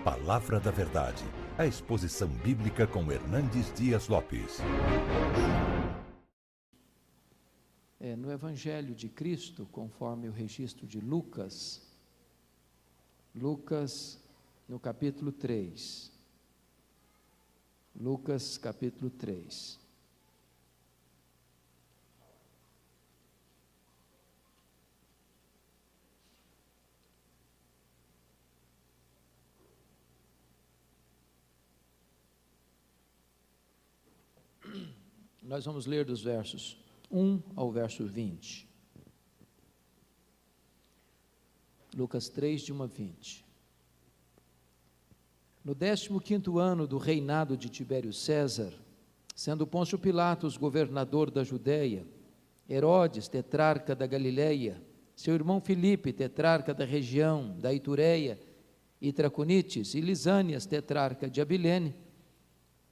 Palavra da Verdade, a exposição bíblica com Hernandes Dias Lopes. No Evangelho de Cristo, conforme o registro de Lucas, no capítulo 3. Lucas, capítulo 3. Nós vamos ler dos versos 1 ao verso 20. Lucas 3, de 1 a 20. No 15º ano do reinado de Tibério César, sendo Pôncio Pilatos governador da Judeia, Herodes, tetrarca da Galileia, seu irmão Filipe, tetrarca da região da Itureia e Traconites, e Lisânias, tetrarca de Abilene,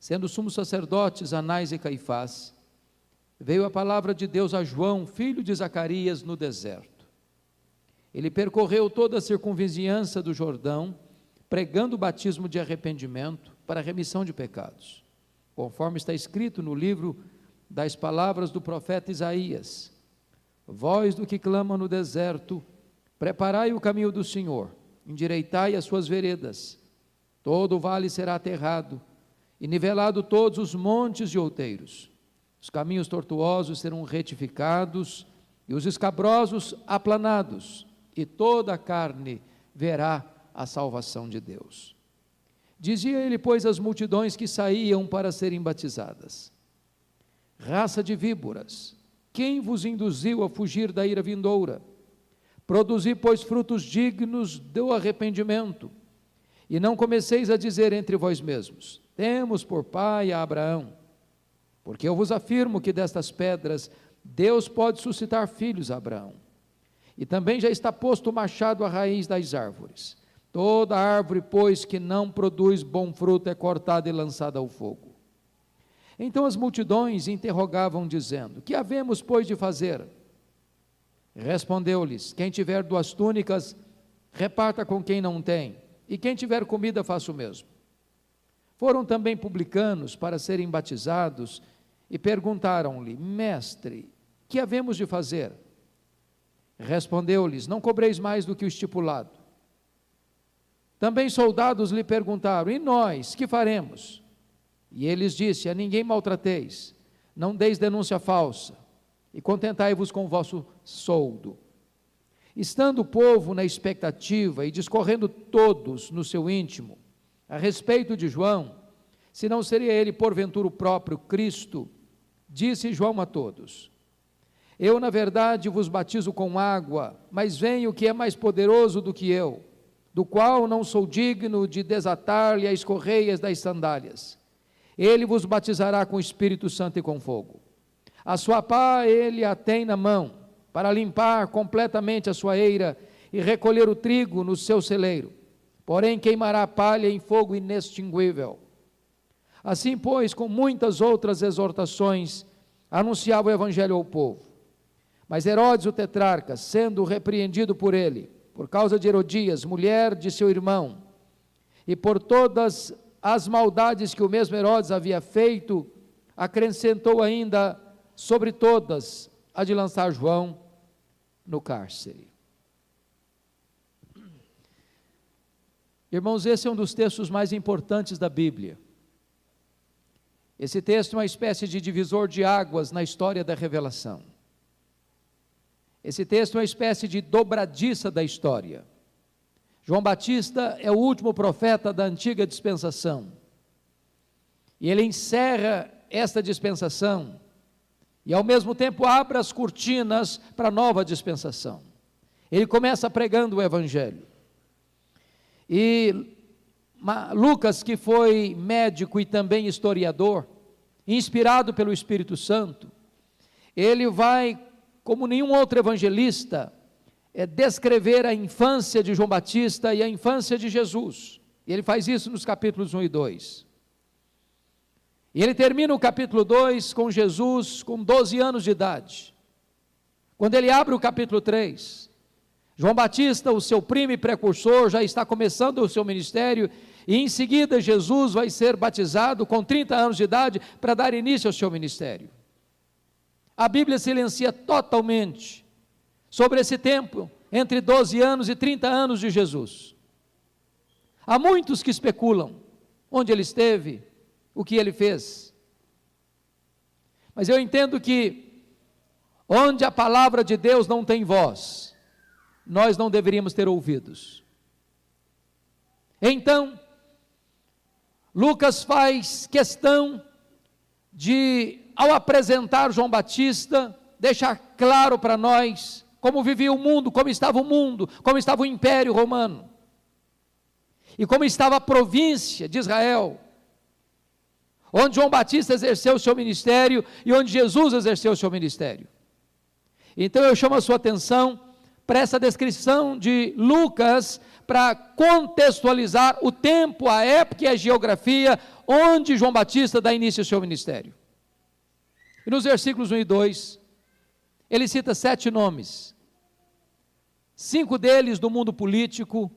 sendo sumos sacerdotes Anás e Caifás, veio a palavra de Deus a João, filho de Zacarias, no deserto. Ele percorreu toda a circunvizinhança do Jordão, pregando o batismo de arrependimento para a remissão de pecados, conforme está escrito no livro das palavras do profeta Isaías: voz do que clama no deserto, preparai o caminho do Senhor, endireitai as suas veredas, todo o vale será aterrado, e nivelado todos os montes e outeiros, os caminhos tortuosos serão retificados, e os escabrosos aplanados, e toda a carne verá a salvação de Deus. Dizia ele, pois, às multidões que saíam para serem batizadas: raça de víboras, quem vos induziu a fugir da ira vindoura? Produzi, pois, frutos dignos do arrependimento, e não comeceis a dizer entre vós mesmos: temos por pai a Abraão, porque eu vos afirmo que destas pedras Deus pode suscitar filhos a Abraão. E também já está posto o machado à raiz das árvores. Toda árvore, pois, que não produz bom fruto é cortada e lançada ao fogo. Então as multidões interrogavam, dizendo: que havemos, pois, de fazer? Respondeu-lhes: quem tiver 2 túnicas, reparta com quem não tem, e quem tiver comida, faça o mesmo. Foram também publicanos para serem batizados e perguntaram-lhe: mestre, que havemos de fazer? Respondeu-lhes: não cobreis mais do que o estipulado. Também soldados lhe perguntaram: e nós, que faremos? E ele lhes disse: a ninguém maltrateis, não deis denúncia falsa, e contentai-vos com o vosso soldo. Estando o povo na expectativa e discorrendo todos no seu íntimo a respeito de João, se não seria ele porventura o próprio Cristo, disse João a todos: eu na verdade vos batizo com água, mas vem o que é mais poderoso do que eu, do qual não sou digno de desatar-lhe as correias das sandálias. Ele vos batizará com o Espírito Santo e com fogo. A sua pá ele a tem na mão, para limpar completamente a sua eira e recolher o trigo no seu celeiro, porém queimará a palha em fogo inextinguível. Assim, pois, com muitas outras exortações, anunciava o evangelho ao povo. Mas Herodes o tetrarca, sendo repreendido por ele, por causa de Herodias, mulher de seu irmão, e por todas as maldades que o mesmo Herodes havia feito, acrescentou ainda sobre todas a de lançar João no cárcere. Irmãos, esse é um dos textos mais importantes da Bíblia. Esse texto é uma espécie de divisor de águas na história da revelação. Esse texto é uma espécie de dobradiça da história. João Batista é o último profeta da antiga dispensação. E ele encerra esta dispensação e ao mesmo tempo abre as cortinas para a nova dispensação. Ele começa pregando o evangelho. E Lucas, que foi médico e também historiador, inspirado pelo Espírito Santo, ele vai, como nenhum outro evangelista, descrever a infância de João Batista e a infância de Jesus. E ele faz isso nos capítulos 1 e 2. E ele termina o capítulo 2 com Jesus com 12 anos de idade. Quando ele abre o capítulo 3, João Batista, o seu primo e precursor, já está começando o seu ministério, e em seguida Jesus vai ser batizado com 30 anos de idade para dar início ao seu ministério. A Bíblia silencia totalmente sobre esse tempo, entre 12 anos e 30 anos de Jesus. Há muitos que especulam onde ele esteve, o que ele fez. Mas eu entendo que onde a palavra de Deus não tem voz, nós não deveríamos ter ouvidos. Então, Lucas faz questão de, ao apresentar João Batista, deixar claro para nós como vivia o mundo, como estava o Império Romano, e como estava a província de Israel, onde João Batista exerceu o seu ministério e onde Jesus exerceu o seu ministério. Então eu chamo a sua atenção para essa descrição de Lucas, para contextualizar o tempo, a época e a geografia onde João Batista dá início ao seu ministério. E nos versículos 1 e 2, ele cita 7 nomes, 5 deles do mundo político,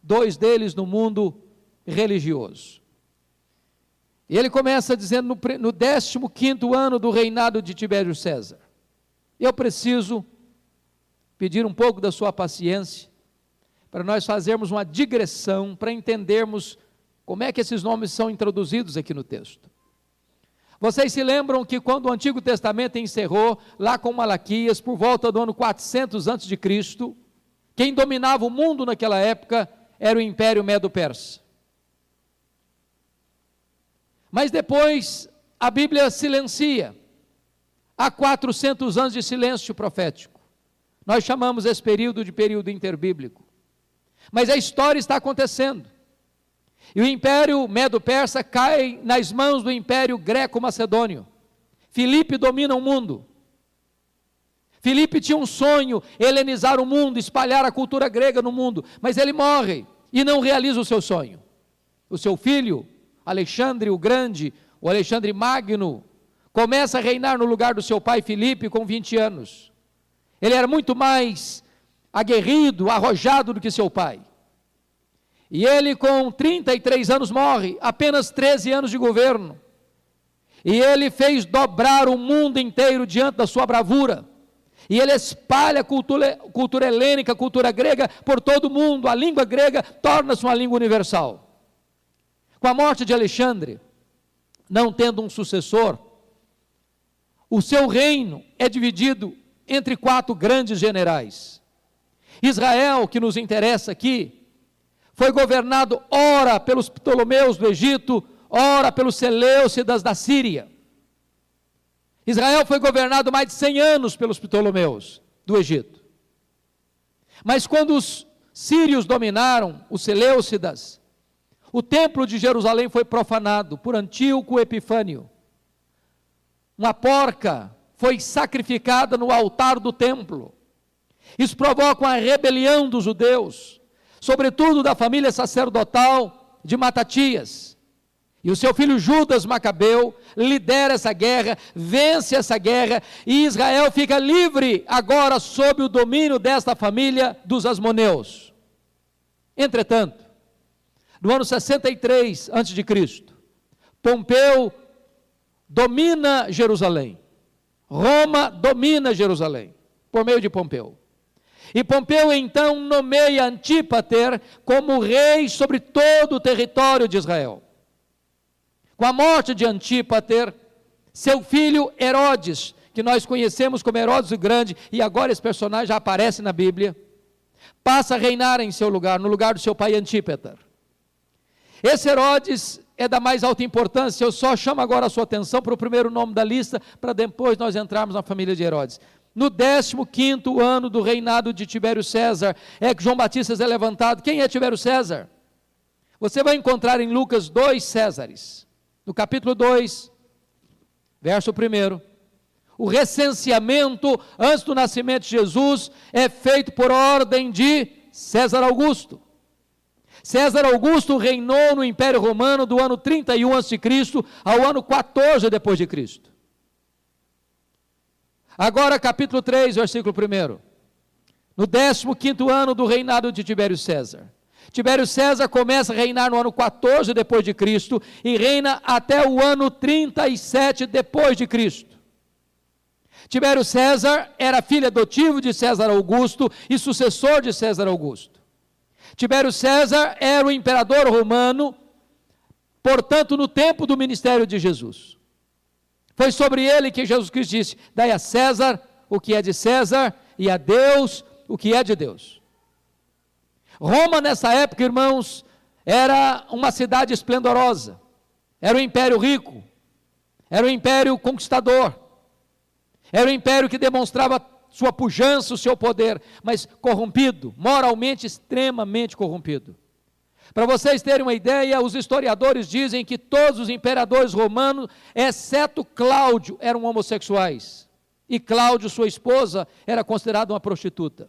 2 deles no mundo religioso. E ele começa dizendo no 15º ano do reinado de Tibério César. Eu preciso pedir um pouco da sua paciência, para nós fazermos uma digressão, para entendermos como é que esses nomes são introduzidos aqui no texto. Vocês se lembram que quando o Antigo Testamento encerrou, lá com Malaquias, por volta do ano 400 a.C., quem dominava o mundo naquela época era o Império Medo-Persa. Mas depois a Bíblia silencia, há 400 anos de silêncio profético. Nós chamamos esse período de período interbíblico. Mas a história está acontecendo. E o Império Medo-Persa cai nas mãos do Império Greco-Macedônio. Filipe domina o mundo. Filipe tinha um sonho, helenizar o mundo, espalhar a cultura grega no mundo, mas ele morre e não realiza o seu sonho. O seu filho, Alexandre o Grande, o Alexandre Magno, começa a reinar no lugar do seu pai Filipe com 20 anos. Ele era muito mais aguerrido, arrojado do que seu pai. E ele com 33 anos morre, apenas 13 anos de governo. E ele fez dobrar o mundo inteiro diante da sua bravura. E ele espalha a cultura helênica, a cultura grega por todo o mundo. A língua grega torna-se uma língua universal. Com a morte de Alexandre, não tendo um sucessor, o seu reino é dividido entre 4 grandes generais. Israel, que nos interessa aqui, foi governado ora pelos Ptolomeus do Egito, ora pelos Seleucidas da Síria. Israel foi governado mais de 100 anos pelos Ptolomeus do Egito. Mas quando os sírios dominaram, os Seleucidas, o templo de Jerusalém foi profanado por Antíoco Epifânio. Uma porca foi sacrificada no altar do templo. Isso provoca uma rebelião dos judeus, sobretudo da família sacerdotal de Matatias. E o seu filho Judas Macabeu lidera essa guerra, vence essa guerra, e Israel fica livre agora sob o domínio desta família dos Asmoneus. Entretanto, no ano 63 a.C., Pompeu domina Jerusalém. Roma domina Jerusalém, por meio de Pompeu. E Pompeu então nomeia Antípater como rei sobre todo o território de Israel. Com a morte de Antípater, seu filho Herodes, que nós conhecemos como Herodes o Grande, e agora esse personagem já aparece na Bíblia, passa a reinar em seu lugar, no lugar do seu pai Antípater. Esse Herodes é da mais alta importância. Eu só chamo agora a sua atenção para o primeiro nome da lista, para depois nós entrarmos na família de Herodes. No 15º ano do reinado de Tibério César, é que João Batista é levantado. Quem é Tibério César? Você vai encontrar em Lucas 2 Césares. No capítulo 2, verso 1, o recenseamento antes do nascimento de Jesus é feito por ordem de César Augusto. César Augusto reinou no Império Romano do ano 31 a.C. ao ano 14 depois de Cristo. Agora capítulo 3, versículo 1. no 15º ano do reinado de Tibério César. Tibério César começa a reinar no ano 14 depois de Cristo e reina até o ano 37 depois de Cristo. Tibério César era filho adotivo de César Augusto e sucessor de César Augusto. Tibério César era o imperador romano, portanto, no tempo do ministério de Jesus. Foi sobre ele que Jesus Cristo disse: dai a César o que é de César e a Deus o que é de Deus. Roma, nessa época, irmãos, era uma cidade esplendorosa, era um império rico, era um império conquistador, era um império que demonstrava sua pujança, o seu poder, mas corrompido, moralmente extremamente corrompido. Para vocês terem uma ideia, os historiadores dizem que todos os imperadores romanos, exceto Cláudio, eram homossexuais, e Cláudio, sua esposa, era considerada uma prostituta.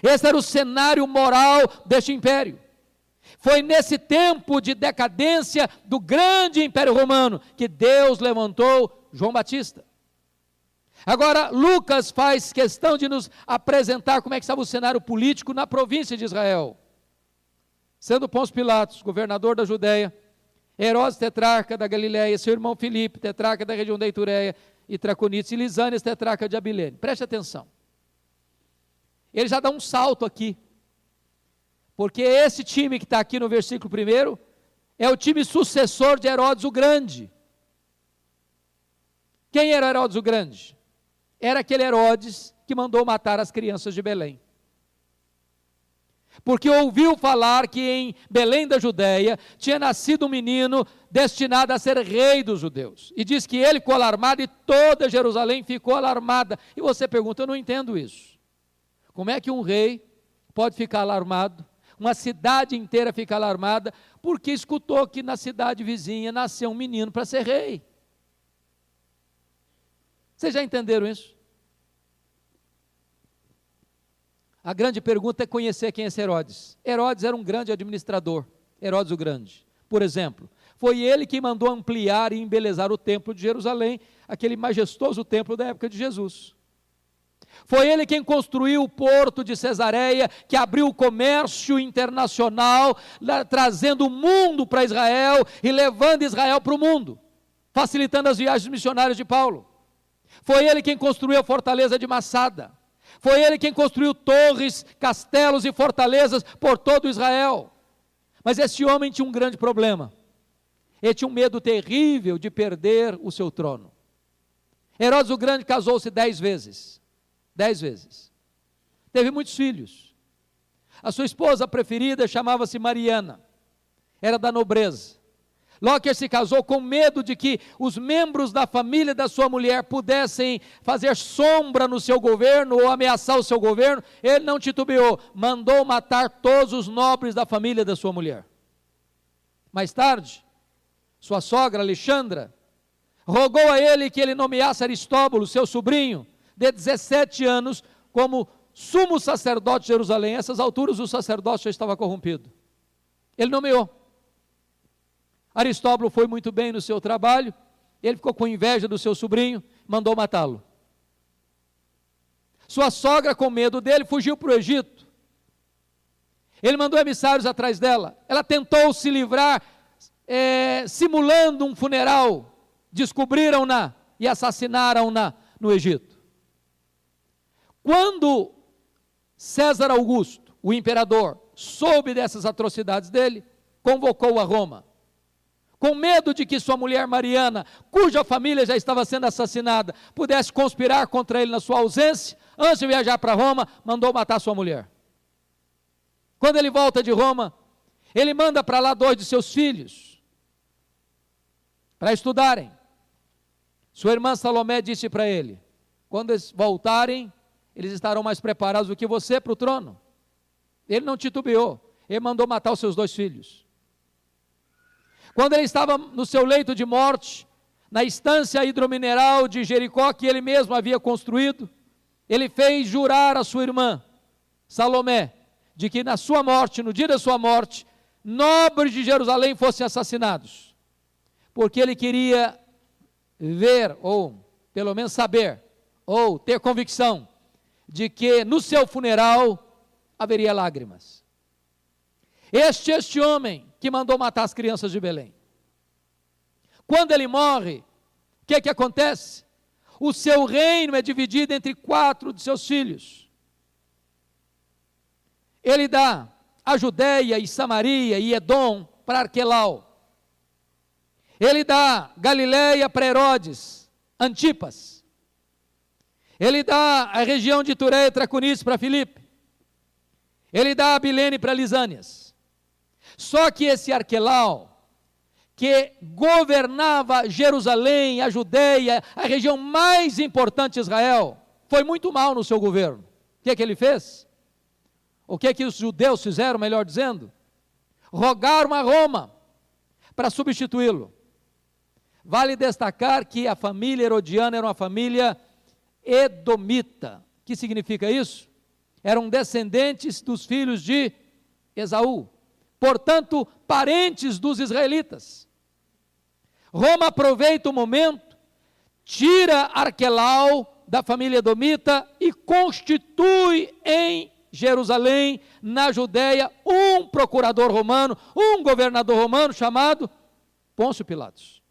Esse era o cenário moral deste império. Foi nesse tempo de decadência do grande império romano que Deus levantou João Batista. Agora, Lucas faz questão de nos apresentar como é que estava o cenário político na província de Israel. Sendo Pôncio Pilatos, governador da Judéia, Herodes, tetrarca da Galileia, seu irmão Filipe, tetrarca da região da Itureia e Traconites, e Lisânias, tetrarca de Abilene. Preste atenção. Ele já dá um salto aqui, porque esse time que está aqui no versículo 1 é o time sucessor de Herodes o Grande. Quem era Herodes o Grande? Era aquele Herodes que mandou matar as crianças de Belém. Porque ouviu falar que em Belém da Judéia tinha nascido um menino destinado a ser rei dos judeus. E diz que ele ficou alarmado e toda Jerusalém ficou alarmada. E você pergunta: eu não entendo isso. Como é que um rei pode ficar alarmado, uma cidade inteira fica alarmada, porque escutou que na cidade vizinha nasceu um menino para ser rei? Vocês já entenderam isso? A grande pergunta é conhecer quem é esse Herodes. Herodes era um grande administrador, Herodes o Grande. Por exemplo, foi ele que mandou ampliar e embelezar o templo de Jerusalém, aquele majestoso templo da época de Jesus. Foi ele quem construiu o porto de Cesareia, que abriu o comércio internacional, trazendo o mundo para Israel e levando Israel para o mundo, facilitando as viagens missionárias de Paulo. Foi ele quem construiu a fortaleza de Massada. Foi ele quem construiu torres, castelos e fortalezas por todo Israel. Mas esse homem tinha um grande problema. Ele tinha um medo terrível de perder o seu trono. Herodes o Grande casou-se 10 vezes. 10 vezes. Teve muitos filhos. A sua esposa preferida chamava-se Mariana. Era da nobreza. Logo que ele se casou, com medo de que os membros da família da sua mulher pudessem fazer sombra no seu governo ou ameaçar o seu governo, ele não titubeou, mandou matar todos os nobres da família da sua mulher. Mais tarde, sua sogra Alexandra rogou a ele que ele nomeasse Aristóbulo, seu sobrinho, de 17 anos, como sumo sacerdote de Jerusalém. A essas alturas o sacerdócio já estava corrompido. Ele nomeou. Aristóbulo foi muito bem no seu trabalho, ele ficou com inveja do seu sobrinho, mandou matá-lo. Sua sogra, com medo dele, fugiu para o Egito. Ele mandou emissários atrás dela. Ela tentou se livrar, simulando um funeral. Descobriram-na e assassinaram-na no Egito. Quando César Augusto, o imperador, soube dessas atrocidades dele, convocou a Roma. Com medo de que sua mulher Mariana, cuja família já estava sendo assassinada, pudesse conspirar contra ele na sua ausência, antes de viajar para Roma, mandou matar sua mulher. Quando ele volta de Roma, ele manda para lá 2 de seus filhos, para estudarem. Sua irmã Salomé disse para ele: quando eles voltarem, eles estarão mais preparados do que você para o trono. Ele não titubeou, ele mandou matar os seus 2 filhos. Quando ele estava no seu leito de morte, na estância hidromineral de Jericó, que ele mesmo havia construído, ele fez jurar a sua irmã, Salomé, de que na sua morte, no dia da sua morte, nobres de Jerusalém fossem assassinados, porque ele queria ver, ou pelo menos saber, ou ter convicção, de que no seu funeral haveria lágrimas. Este homem que mandou matar as crianças de Belém. Quando ele morre, o que acontece? O seu reino é dividido entre 4 de seus filhos. Ele dá a Judeia e Samaria e Edom para Arquelau. Ele dá Galileia para Herodes, Antipas. Ele dá a região de Tureia e Traconice para Filipe. Ele dá a Bilene para Lisânias. Só que esse Arquelau, que governava Jerusalém, a Judeia, a região mais importante de Israel, foi muito mal no seu governo. O que ele fez? O que os judeus fizeram, melhor dizendo? Rogaram a Roma para substituí-lo. Vale destacar que a família herodiana era uma família edomita. O que significa isso? Eram descendentes dos filhos de Esaú, portanto, parentes dos israelitas. Roma aproveita o momento, tira Arquelau da família edomita e constitui em Jerusalém, na Judeia, um procurador romano, um governador romano chamado Pôncio Pilatos.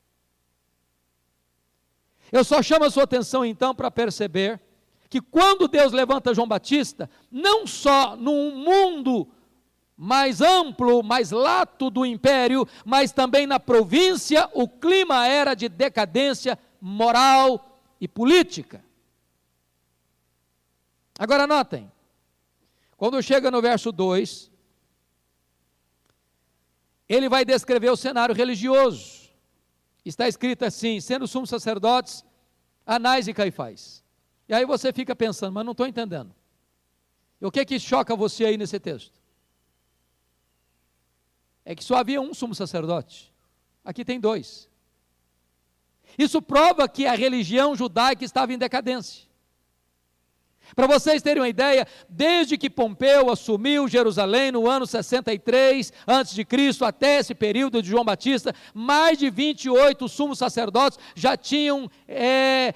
Eu só chamo a sua atenção então para perceber que quando Deus levanta João Batista, não só num mundo mais amplo, mais lato do império, mas também na província, o clima era de decadência moral e política. Agora notem, quando chega no verso 2, ele vai descrever o cenário religioso. Está escrito assim, sendo sumos sacerdotes, Anás e Caifás. E aí você fica pensando, mas não estou entendendo. E o que choca você aí nesse texto? É que só havia um sumo sacerdote. Aqui tem 2. Isso prova que a religião judaica estava em decadência. Para vocês terem uma ideia, desde que Pompeu assumiu Jerusalém no ano 63 a.C., até esse período de João Batista, mais de 28 sumos sacerdotes já tinham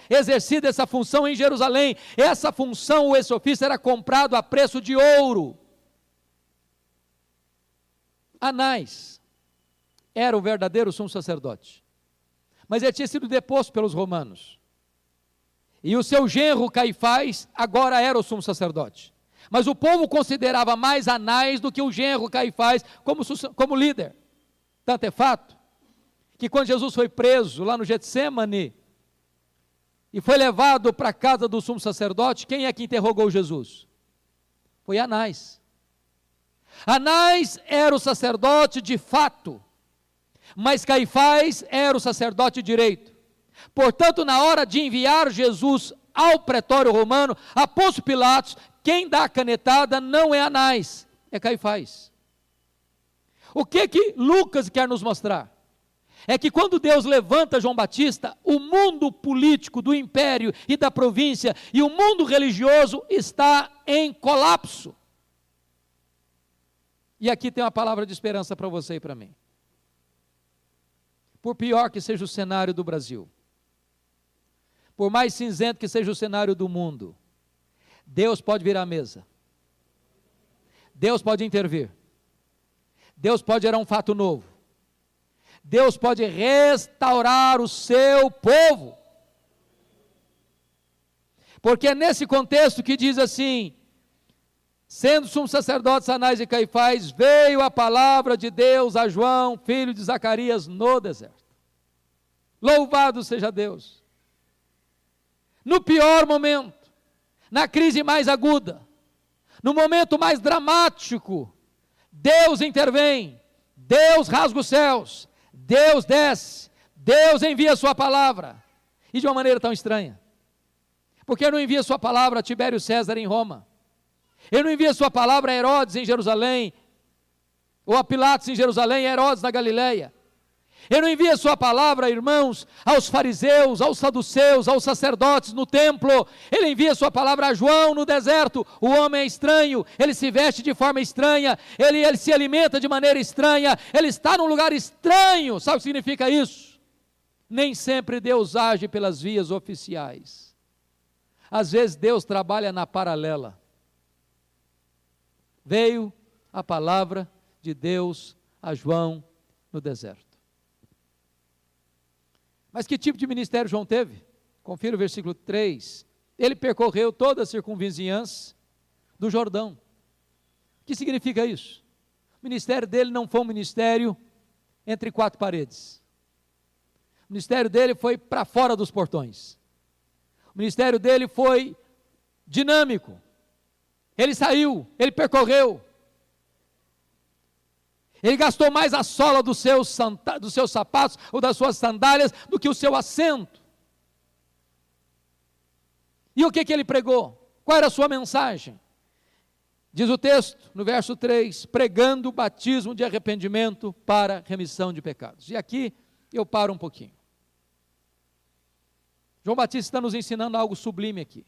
exercido essa função em Jerusalém. Essa função, esse ofício, era comprado a preço de ouro. Anás era o verdadeiro sumo sacerdote, mas ele tinha sido deposto pelos romanos. E o seu genro Caifás agora era o sumo sacerdote. Mas o povo considerava mais Anás do que o genro Caifás como líder. Tanto é fato que quando Jesus foi preso lá no Getsêmani e foi levado para a casa do sumo sacerdote, quem é que interrogou Jesus? Foi Anás. Anás era o sacerdote de fato, mas Caifás era o sacerdote de direito. Portanto, na hora de enviar Jesus ao pretório romano, a Pôncio Pilatos, quem dá a canetada não é Anás, é Caifás. O que Lucas quer nos mostrar? É que quando Deus levanta João Batista, o mundo político do império e da província e o mundo religioso está em colapso. E aqui tem uma palavra de esperança para você e para mim. Por pior que seja o cenário do Brasil, por mais cinzento que seja o cenário do mundo, Deus pode virar a mesa. Deus pode intervir. Deus pode gerar um fato novo. Deus pode restaurar o seu povo. Porque é nesse contexto que diz assim, sendo sumos sacerdotes Anás e Caifás, veio a palavra de Deus a João, filho de Zacarias, no deserto. Louvado seja Deus. No pior momento, na crise mais aguda, no momento mais dramático, Deus intervém, Deus rasga os céus, Deus desce, Deus envia a sua palavra, e de uma maneira tão estranha. Porque não envia a sua palavra a Tibério César em Roma, ele não envia a sua palavra a Herodes em Jerusalém, ou a Pilatos em Jerusalém, a Herodes na Galileia. Ele não envia a sua palavra, irmãos, aos fariseus, aos saduceus, aos sacerdotes no templo. Ele envia a sua palavra a João no deserto. O homem é estranho, ele se veste de forma estranha, ele se alimenta de maneira estranha, ele está num lugar estranho. Sabe o que significa isso? Nem sempre Deus age pelas vias oficiais. Às vezes Deus trabalha na paralela. Veio a palavra de Deus a João no deserto. Mas que tipo de ministério João teve? Confira o versículo 3. Ele percorreu toda a circunvizinhança do Jordão. O que significa isso? O ministério dele não foi um ministério entre quatro paredes. O ministério dele foi para fora dos portões. O ministério dele foi dinâmico. Ele saiu, ele percorreu. Ele gastou mais a sola dos seus sapatos ou das suas sandálias do que o seu assento. E o que ele pregou? Qual era a sua mensagem? Diz o texto, no verso 3, pregando o batismo de arrependimento para remissão de pecados. E aqui eu paro um pouquinho. João Batista está nos ensinando algo sublime aqui.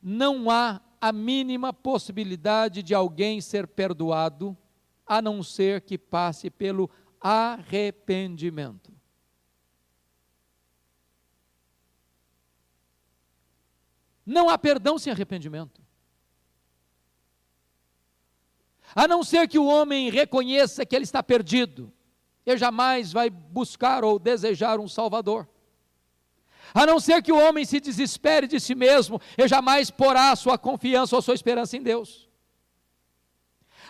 Não há a mínima possibilidade de alguém ser perdoado, a não ser que passe pelo arrependimento. Não há perdão sem arrependimento. A não ser que o homem reconheça que ele está perdido, ele jamais vai buscar ou desejar um Salvador. A não ser que o homem se desespere de si mesmo, ele jamais porá a sua confiança ou a sua esperança em Deus.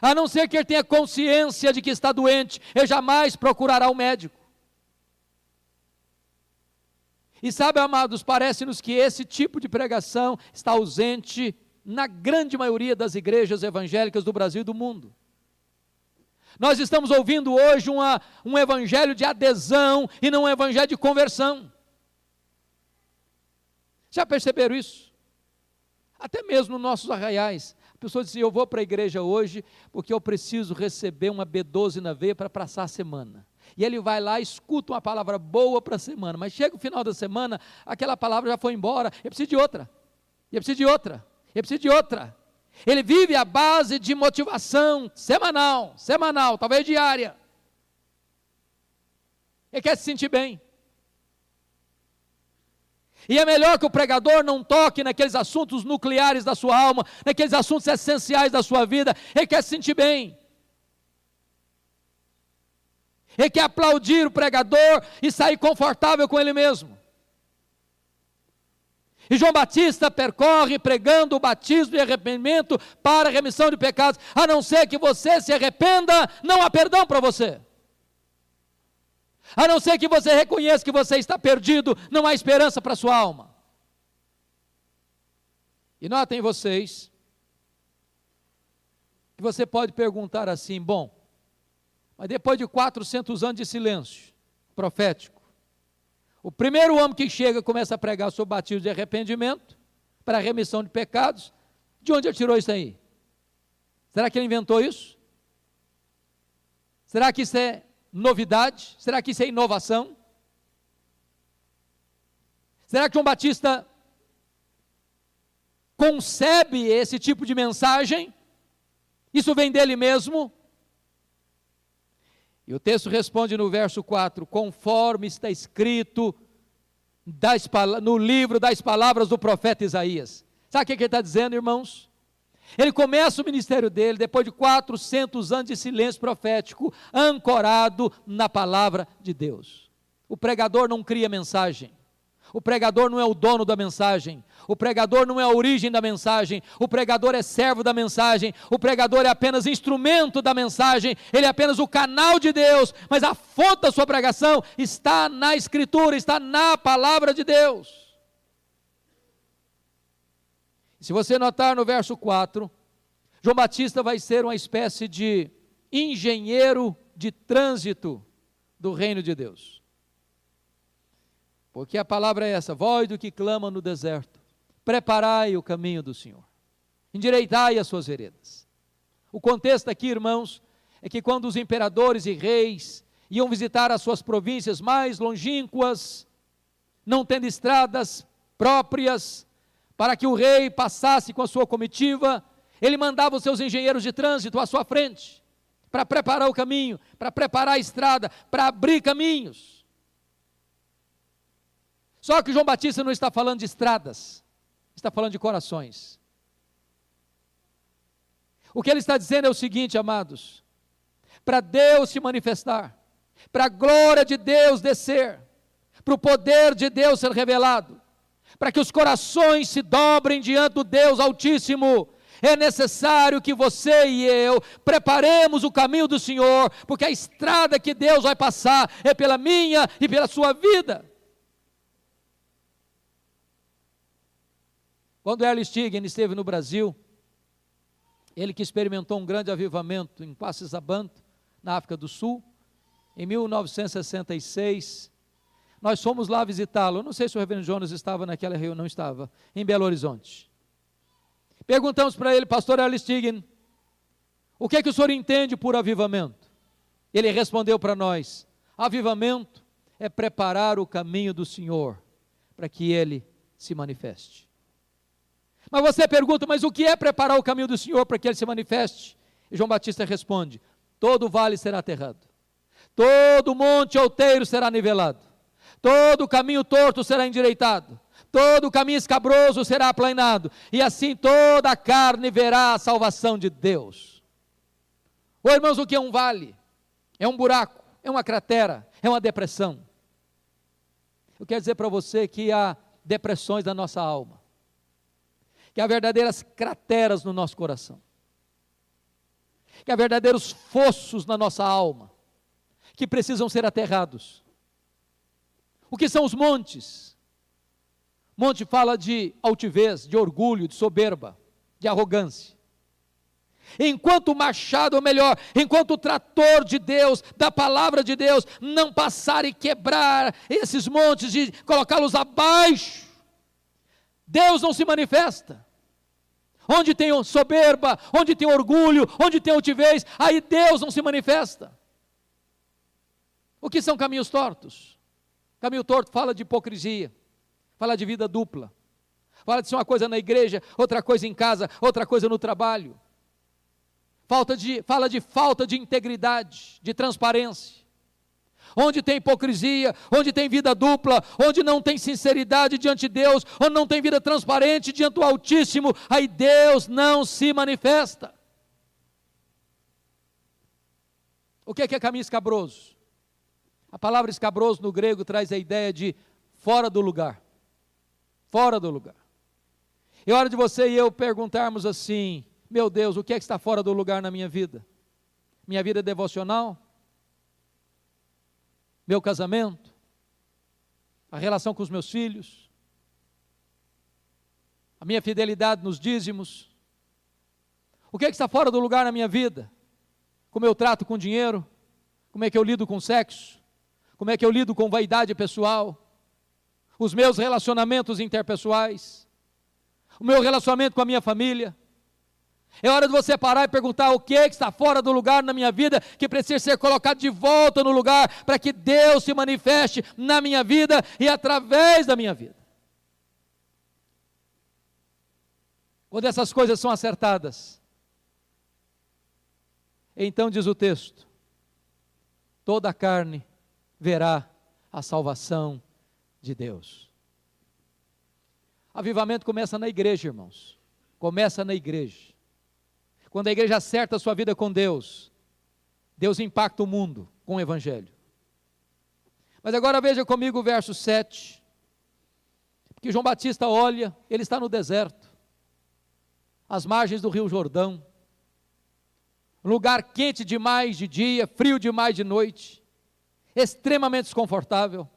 A não ser que ele tenha consciência de que está doente, ele jamais procurará um médico. E sabe, amados, parece-nos que esse tipo de pregação está ausente na grande maioria das igrejas evangélicas do Brasil e do mundo. Nós estamos ouvindo hoje um evangelho de adesão e não um evangelho de conversão. Já perceberam isso? Até mesmo nos nossos arraiais. A pessoa diz assim, eu vou para a igreja hoje porque eu preciso receber uma B12 na veia para passar a semana. E ele vai lá, escuta uma palavra boa para a semana, mas chega o final da semana, aquela palavra já foi embora, ele precisa de outra, ele precisa de outra, ele precisa de outra. Ele vive à base de motivação semanal, talvez diária. Ele quer se sentir bem. E é melhor que o pregador não toque naqueles assuntos nucleares da sua alma, naqueles assuntos essenciais da sua vida. Ele quer se sentir bem. Ele quer aplaudir o pregador e sair confortável com ele mesmo. E João Batista percorre pregando o batismo de arrependimento para a remissão de pecados. A não ser que você se arrependa, não há perdão para você. A não ser que você reconheça que você está perdido, não há esperança para a sua alma. E notem vocês, que você pode perguntar assim, bom, mas depois de 400 anos de silêncio profético, o primeiro homem que chega começa a pregar sobre o batismo de arrependimento, para a remissão de pecados, de onde ele tirou isso aí? Será que ele inventou isso? Será que isso é novidade? Será que isso é inovação? Será que João Batista concebe esse tipo de mensagem? Isso vem dele mesmo? E o texto responde no verso 4, conforme está escrito no livro das palavras do profeta Isaías. Sabe o que ele está dizendo, irmãos? Ele começa o ministério dele depois de 400 anos de silêncio profético, ancorado na palavra de Deus. O pregador não cria mensagem. O pregador não é o dono da mensagem, o pregador não é a origem da mensagem, o pregador é servo da mensagem, o pregador é apenas instrumento da mensagem, ele é apenas o canal de Deus, mas a fonte da sua pregação está na Escritura, está na palavra de Deus. Se você notar no verso 4, João Batista vai ser uma espécie de engenheiro de trânsito do reino de Deus. Porque a palavra é essa, vós do que clama no deserto, preparai o caminho do Senhor, endireitai as suas veredas. O contexto aqui, irmãos, é que quando os imperadores e reis iam visitar as suas províncias mais longínquas, não tendo estradas próprias, para que o rei passasse com a sua comitiva, ele mandava os seus engenheiros de trânsito à sua frente, para preparar o caminho, para preparar a estrada, para abrir caminhos. Só que João Batista não está falando de estradas, está falando de corações. O que ele está dizendo é o seguinte, amados: para Deus se manifestar, para a glória de Deus descer, para o poder de Deus ser revelado, para que os corações se dobrem diante do Deus Altíssimo, é necessário que você e eu preparemos o caminho do Senhor, porque a estrada que Deus vai passar é pela minha e pela sua vida. Quando Erle Stiggen esteve no Brasil, ele que experimentou um grande avivamento em Quacisabanto, na África do Sul, em 1966, nós fomos lá visitá-lo. Eu não sei se o reverendo Jonas estava naquela reunião, não estava, em Belo Horizonte. Perguntamos para ele, pastor Erle Stiggen, o que é que o senhor entende por avivamento? Ele respondeu para nós: avivamento é preparar o caminho do Senhor, para que Ele se manifeste. Mas você pergunta, mas o que é preparar o caminho do Senhor para que Ele se manifeste? E João Batista responde: todo vale será aterrado, todo monte outeiro será nivelado, todo caminho torto será endireitado, todo caminho escabroso será aplanado, e assim toda a carne verá a salvação de Deus. Ô irmãos, o que é um vale? É um buraco, é uma cratera, é uma depressão. Eu quero dizer para você que há depressões da nossa alma, que há verdadeiras crateras no nosso coração, que há verdadeiros fossos na nossa alma, que precisam ser aterrados. O que são os montes? Monte fala de altivez, de orgulho, de soberba, de arrogância. Enquanto o machado, ou melhor, enquanto o trator de Deus, da palavra de Deus, não passar e quebrar esses montes e colocá-los abaixo, Deus não se manifesta. Onde tem soberba, onde tem orgulho, onde tem altivez, aí Deus não se manifesta. O que são caminhos tortos? Caminho torto fala de hipocrisia, fala de vida dupla, fala de ser uma coisa na igreja, outra coisa em casa, outra coisa no trabalho. Fala de falta de integridade, de transparência. Onde tem hipocrisia, onde tem vida dupla, onde não tem sinceridade diante de Deus, onde não tem vida transparente diante do Altíssimo, aí Deus não se manifesta. O que é caminho escabroso? A palavra escabroso no grego traz a ideia de fora do lugar. Fora do lugar. É hora de você e eu perguntarmos assim: meu Deus, o que é que está fora do lugar na minha vida? Minha vida devocional? Meu casamento? A relação com os meus filhos? A minha fidelidade nos dízimos? O que é que está fora do lugar na minha vida? Como eu trato com dinheiro? Como é que eu lido com sexo? Como é que eu lido com vaidade pessoal? Os meus relacionamentos interpessoais? O meu relacionamento com a minha família? É hora de você parar e perguntar: o que é que está fora do lugar na minha vida, que precisa ser colocado de volta no lugar, para que Deus se manifeste na minha vida e através da minha vida. Quando essas coisas são acertadas, então diz o texto, toda a carne verá a salvação de Deus. Avivamento começa na igreja, irmãos, começa na igreja. Quando a igreja acerta a sua vida com Deus, Deus impacta o mundo com o Evangelho. Mas agora veja comigo o verso 7, porque João Batista olha, ele está no deserto, às margens do rio Jordão, um lugar quente demais de dia, frio demais de noite, extremamente desconfortável.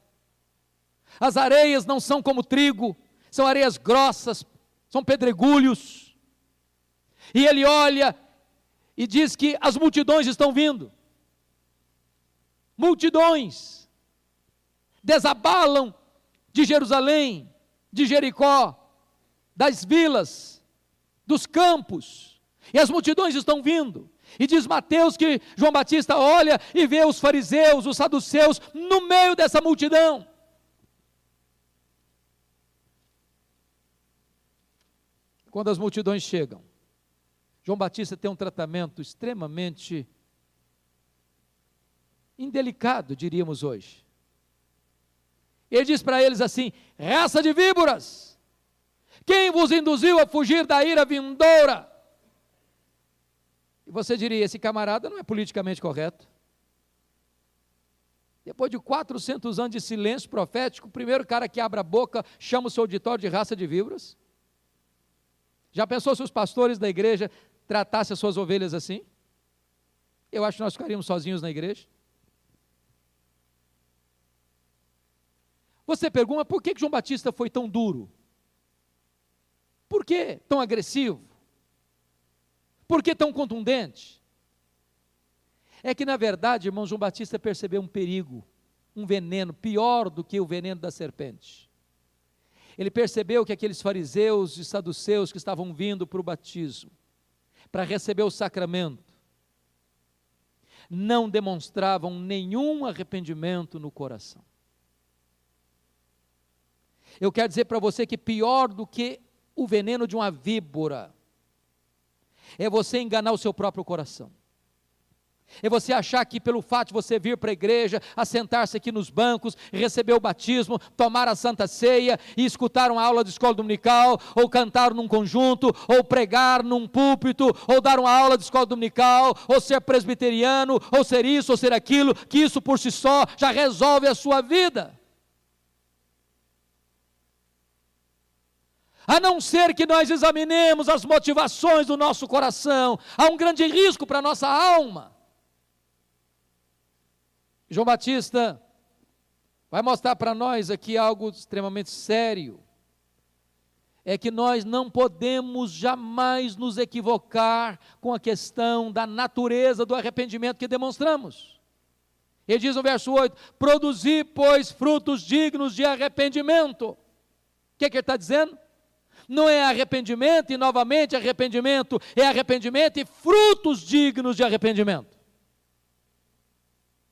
As areias não são como trigo, são areias grossas, são pedregulhos. E ele olha e diz que as multidões estão vindo. Multidões desabalam de Jerusalém, de Jericó, das vilas, dos campos, e as multidões estão vindo. E diz Mateus que João Batista olha e vê os fariseus, os saduceus, no meio dessa multidão. Quando as multidões chegam, João Batista tem um tratamento extremamente indelicado, diríamos hoje. Ele diz para eles assim: raça de víboras, quem vos induziu a fugir da ira vindoura? E você diria, esse camarada não é politicamente correto. Depois de 400 anos de silêncio profético, o primeiro cara que abre a boca chama o seu auditório de raça de víboras. Já pensou se os pastores da igreja tratassem as suas ovelhas assim? Eu acho que nós ficaríamos sozinhos na igreja. Você pergunta, por que João Batista foi tão duro? Por que tão agressivo? Por que tão contundente? É que, na verdade, irmão, João Batista percebeu um perigo, um veneno, pior do que o veneno da serpente. Ele percebeu que aqueles fariseus e saduceus que estavam vindo para o batismo, para receber o sacramento, não demonstravam nenhum arrependimento no coração. Eu quero dizer para você que pior do que o veneno de uma víbora é você enganar o seu próprio coração. É você achar que pelo fato de você vir para a igreja, assentar-se aqui nos bancos, receber o batismo, tomar a Santa Ceia e escutar uma aula de escola dominical, ou cantar num conjunto, ou pregar num púlpito, ou dar uma aula de escola dominical, ou ser presbiteriano, ou ser isso, ou ser aquilo, que isso por si só já resolve a sua vida. A não ser que nós examinemos as motivações do nosso coração, há um grande risco para a nossa alma. João Batista vai mostrar para nós aqui algo extremamente sério. É que nós não podemos jamais nos equivocar com a questão da natureza do arrependimento que demonstramos. Ele diz no verso 8, produzi, pois, frutos dignos de arrependimento. O que ele está dizendo? Não é arrependimento e novamente arrependimento, é arrependimento e frutos dignos de arrependimento.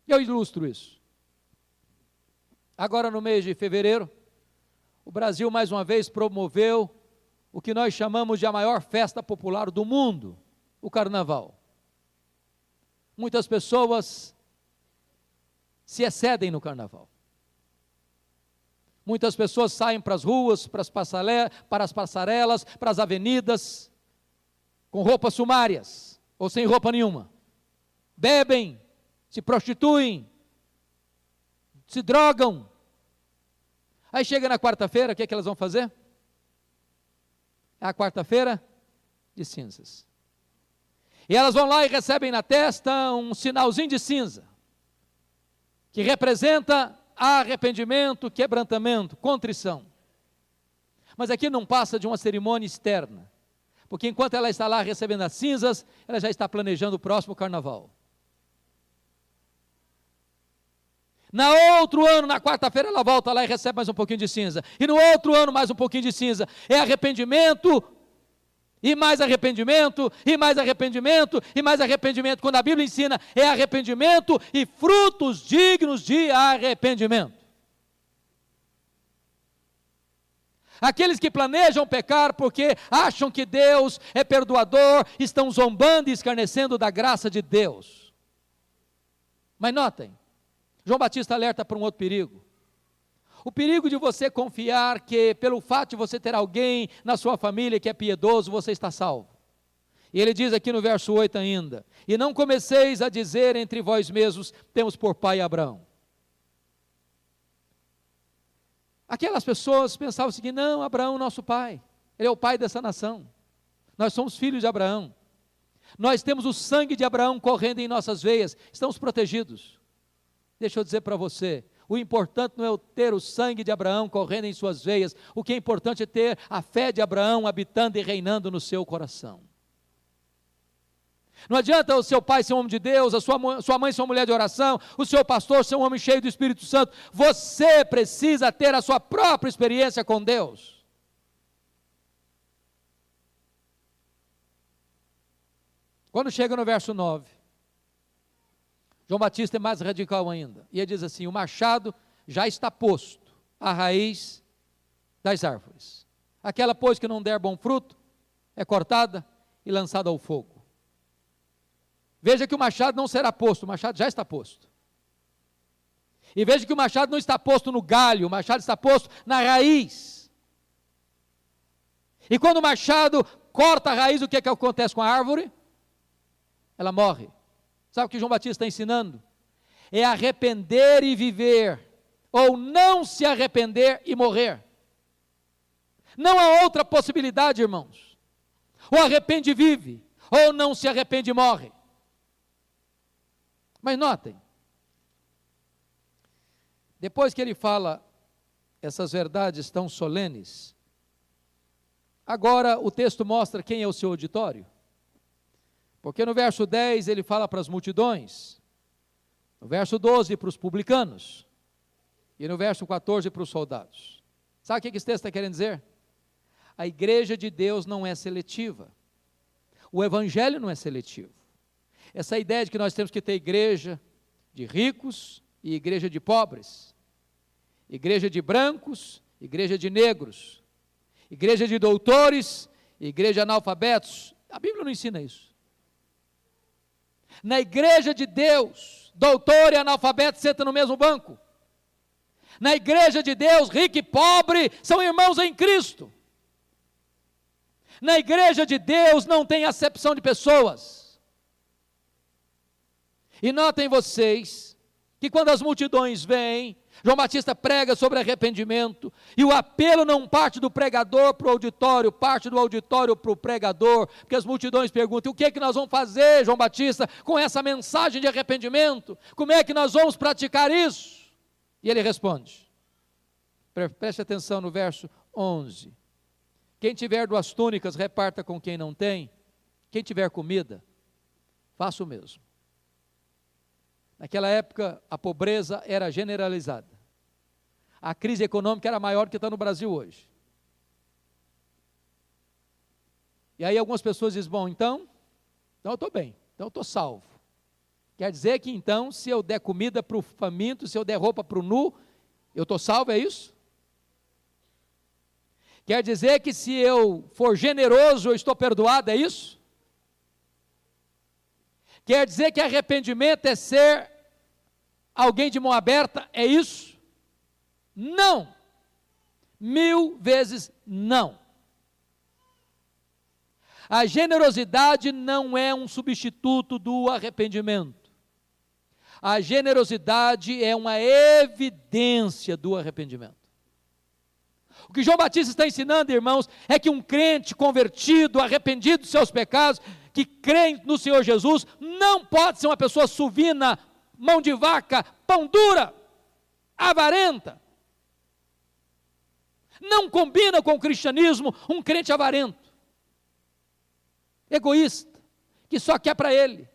Eu ilustro isso. Agora no mês de fevereiro, o Brasil mais uma vez promoveu o que nós chamamos de a maior festa popular do mundo, o Carnaval. Muitas pessoas se excedem no Carnaval. Muitas pessoas saem para as ruas, para as passarelas, para as avenidas, com roupas sumárias, ou sem roupa nenhuma. Bebem, se prostituem, se drogam. Aí chega na quarta-feira, o que é que elas vão fazer? É a quarta-feira de cinzas. E elas vão lá e recebem na testa um sinalzinho de cinza, que representa arrependimento, quebrantamento, contrição. Mas aqui não passa de uma cerimônia externa, porque enquanto ela está lá recebendo as cinzas, ela já está planejando o próximo carnaval. No outro ano, na quarta-feira, ela volta lá e recebe mais um pouquinho de cinza. E no outro ano, mais um pouquinho de cinza. É arrependimento, e mais arrependimento, e mais arrependimento, e mais arrependimento. Quando a Bíblia ensina, é arrependimento e frutos dignos de arrependimento. Aqueles que planejam pecar porque acham que Deus é perdoador, estão zombando e escarnecendo da graça de Deus. Mas notem, João Batista alerta para um outro perigo. O perigo de você confiar que pelo fato de você ter alguém na sua família que é piedoso, você está salvo. E ele diz aqui no verso 8 ainda, e não comeceis a dizer entre vós mesmos, temos por pai Abraão. Aquelas pessoas pensavam o seguinte, não, Abraão é nosso pai, ele é o pai dessa nação, nós somos filhos de Abraão, nós temos o sangue de Abraão correndo em nossas veias, estamos protegidos. Deixa eu dizer para você, o importante não é ter o sangue de Abraão correndo em suas veias, o que é importante é ter a fé de Abraão habitando e reinando no seu coração. Não adianta o seu pai ser um homem de Deus, a sua mãe ser uma mulher de oração, o seu pastor ser um homem cheio do Espírito Santo, você precisa ter a sua própria experiência com Deus. Quando chega no verso 9, João Batista é mais radical ainda, e ele diz assim, o machado já está posto à raiz das árvores. Aquela, pois, que não der bom fruto, é cortada e lançada ao fogo. Veja que o machado não será posto, o machado já está posto. E veja que o machado não está posto no galho, o machado está posto na raiz. E quando o machado corta a raiz, o que é que acontece com a árvore? Ela morre. Sabe o que João Batista está ensinando? É arrepender e viver, ou não se arrepender e morrer. Não há outra possibilidade, irmãos. Ou arrepende e vive, ou não se arrepende e morre. Mas notem, depois que ele fala essas verdades tão solenes, agora o texto mostra quem é o seu auditório. Porque no verso 10 ele fala para as multidões, no verso 12 para os publicanos, e no verso 14 para os soldados. Sabe o que esse texto está querendo dizer? A igreja de Deus não é seletiva. O evangelho não é seletivo. Essa ideia de que nós temos que ter igreja de ricos e igreja de pobres, igreja de brancos, igreja de negros, igreja de doutores, igreja de analfabetos, a Bíblia não ensina isso. Na igreja de Deus, doutor e analfabeto sentam no mesmo banco. Na igreja de Deus, rico e pobre são irmãos em Cristo. Na igreja de Deus não tem acepção de pessoas. E notem vocês, que quando as multidões vêm, João Batista prega sobre arrependimento, e o apelo não parte do pregador para o auditório, parte do auditório para o pregador, porque as multidões perguntam, o que é que nós vamos fazer, João Batista, com essa mensagem de arrependimento? Como é que nós vamos praticar isso? E ele responde, preste atenção no verso 11, quem tiver 2 túnicas, reparta com quem não tem, quem tiver comida, faça o mesmo. Naquela época, a pobreza era generalizada. A crise econômica era maior do que está no Brasil hoje. E aí algumas pessoas dizem, bom, então eu estou bem, então eu estou salvo. Quer dizer que então, se eu der comida para o faminto, se eu der roupa para o nu, eu estou salvo, é isso? Quer dizer que se eu for generoso, eu estou perdoado, é isso? Quer dizer que arrependimento é ser alguém de mão aberta, é isso? Não! 1000 vezes não! A generosidade não é um substituto do arrependimento. A generosidade é uma evidência do arrependimento. O que João Batista está ensinando, irmãos, é que um crente convertido, arrependido dos seus pecados, que crê no Senhor Jesus, não pode ser uma pessoa suvina, mão de vaca, pão dura, avarenta. Não combina com o cristianismo um crente avarento, egoísta, que só quer para ele,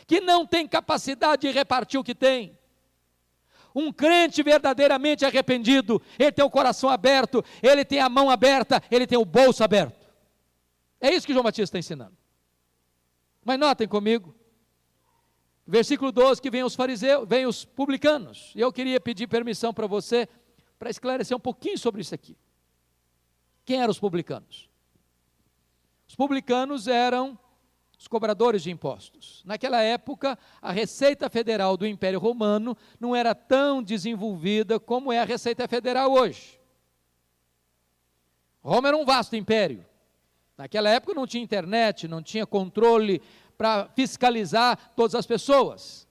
que não tem capacidade de repartir o que tem. Um crente verdadeiramente arrependido, ele tem o coração aberto, ele tem a mão aberta, ele tem o bolso aberto. É isso que João Batista está ensinando. Mas notem comigo, versículo 12, que vem os fariseus, vem os publicanos, e eu queria pedir permissão para você, para esclarecer um pouquinho sobre isso aqui. Quem eram os publicanos? Os publicanos eram os cobradores de impostos. Naquela época, a Receita Federal do Império Romano não era tão desenvolvida como é a Receita Federal hoje. Roma era um vasto império. Naquela época não tinha internet, não tinha controle para fiscalizar todas as pessoas.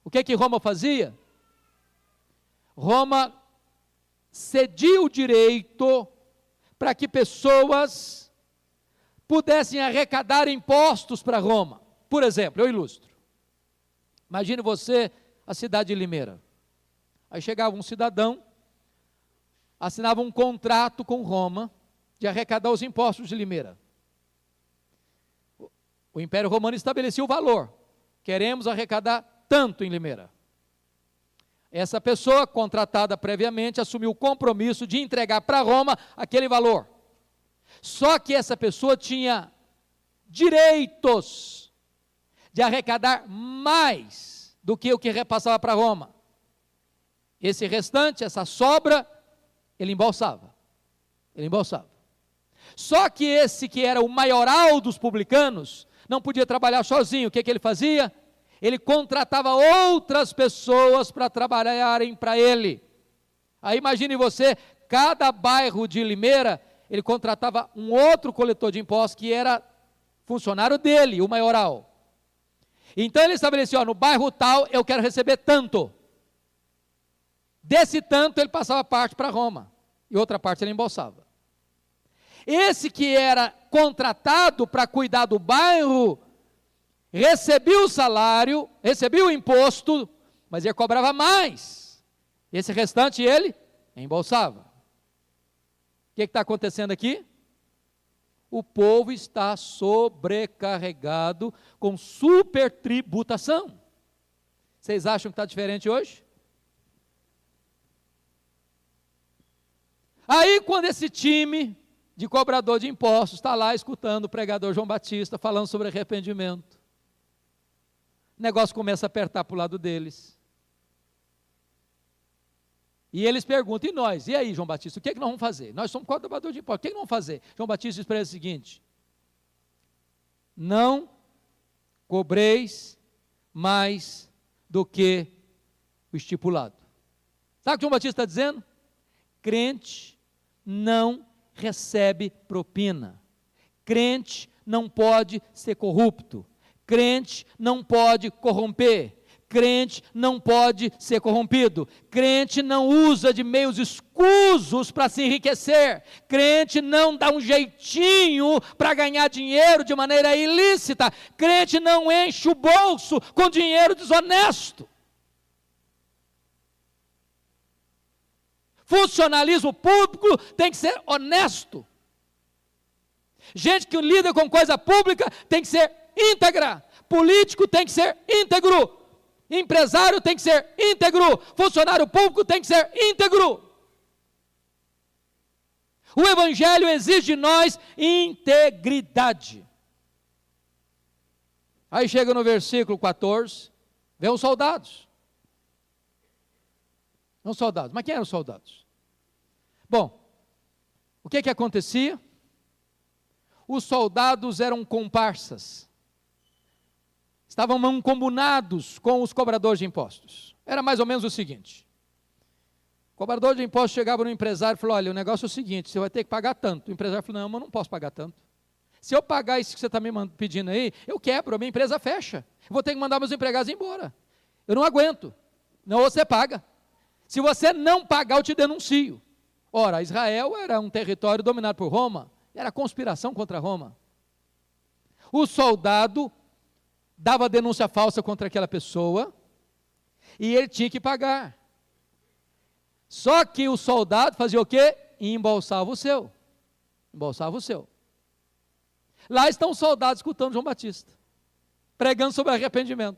O que é que Roma fazia? Roma cedia o direito para que pessoas pudessem arrecadar impostos para Roma. Por exemplo, eu ilustro. Imagine você a cidade de Limeira. Aí chegava um cidadão, assinava um contrato com Roma de arrecadar os impostos de Limeira. O Império Romano estabelecia o valor. Queremos arrecadar tanto em Limeira. Essa pessoa, contratada previamente, assumiu o compromisso de entregar para Roma aquele valor. Só que essa pessoa tinha direitos de arrecadar mais do que o que repassava para Roma. Esse restante, essa sobra, ele embolsava. Ele embolsava. Só que esse que era o maioral dos publicanos, não podia trabalhar sozinho. O que ele fazia? ele contratava outras pessoas para trabalharem para ele. Aí imagine você, cada bairro de Limeira, ele contratava um outro coletor de impostos que era funcionário dele, o maioral. Então ele estabelecia, ó, no bairro tal eu quero receber tanto. Desse tanto ele passava parte para Roma, e outra parte ele embolsava. Esse que era contratado para cuidar do bairro, recebia o salário, recebia o imposto, mas ele cobrava mais. Esse restante ele embolsava. O que está acontecendo aqui? O povo está sobrecarregado com supertributação. Vocês acham que está diferente hoje? Aí quando esse time de cobrador de impostos está lá escutando o pregador João Batista falando sobre arrependimento, o negócio começa a apertar para o lado deles. E eles perguntam, e nós? E aí, João Batista, o que é que nós vamos fazer? Nós somos cobradores de impostos, o que é que nós vamos fazer? João Batista diz para eles o seguinte: não cobreis mais do que o estipulado. Sabe o que João Batista está dizendo? Crente não recebe propina. Crente não pode ser corrupto. Crente não pode corromper. Crente não pode ser corrompido. Crente não usa de meios escusos para se enriquecer. Crente não dá um jeitinho para ganhar dinheiro de maneira ilícita. Crente não enche o bolso com dinheiro desonesto. Funcionalismo público tem que ser honesto. Gente que lida com coisa pública tem que ser íntegra. Político tem que ser íntegro. Empresário tem que ser íntegro. Funcionário público tem que ser íntegro. O Evangelho exige de nós integridade. Aí chega no versículo 14, vem os soldados. Não soldados, mas quem eram os soldados? Bom, o que acontecia? Os soldados eram comparsas. Estavam mancomunados com os cobradores de impostos. Era mais ou menos o seguinte: o cobrador de impostos chegava no empresário e falou: olha, o negócio é o seguinte, você vai ter que pagar tanto. O empresário falou: não, mas eu não posso pagar tanto. Se eu pagar isso que você está me pedindo aí, eu quebro, a minha empresa fecha. Eu vou ter que mandar meus empregados embora. Eu não aguento. Não, você paga. Se você não pagar, eu te denuncio. Ora, Israel era um território dominado por Roma, era conspiração contra Roma. O soldado dava denúncia falsa contra aquela pessoa, e ele tinha que pagar. Só que o soldado fazia o quê? Embolsava o seu. Embolsava o seu. Lá estão os soldados escutando João Batista, pregando sobre arrependimento.